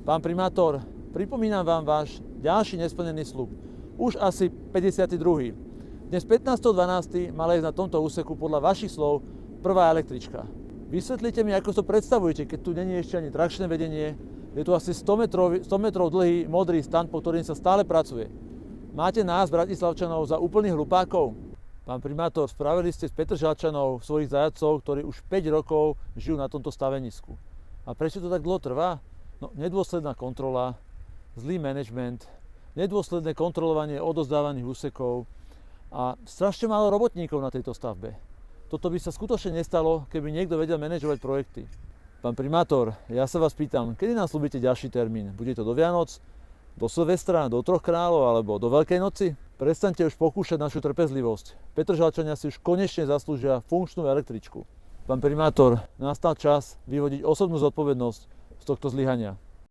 Pán primátor, pripomínam vám váš ďalší nesplnený sľub. Už asi 52. Dnes 15.12. mala ísť na tomto úseku podľa vašich slov prvá električka. Vysvetlite mi, ako to predstavujete, keď tu není ešte ani trakčné vedenie. Je tu asi 100 metrov dlhý modrý stan, po ktorým sa stále pracuje. Máte nás, Bratislavčanov, za úplných hlupákov? Pán primátor, spravili ste z Petržalčanov svojich zajatcov, ktorí už 5 rokov žijú na tomto stavenisku. A prečo to tak dlho trvá? No, nedôsledná kontrola, zlý manažment, nedôsledné kontrolovanie odovzdávaných úsekov a strašne málo robotníkov na tejto stavbe. Toto by sa skutočne nestalo, keby niekto vedel manažovať projekty. Pán primátor, ja sa vás pýtam, kedy nám slúbite ďalší termín? Bude to do Vianoc, do Silvestra, do Troch kráľov alebo do Veľkej noci? Prestaňte už pokúšať našu trpezlivosť. Petržalčania si už konečne zaslúžia funkčnú električku. Pán primátor, nastal čas vyvodiť osobnú zodpovednosť z tohto zlyhania.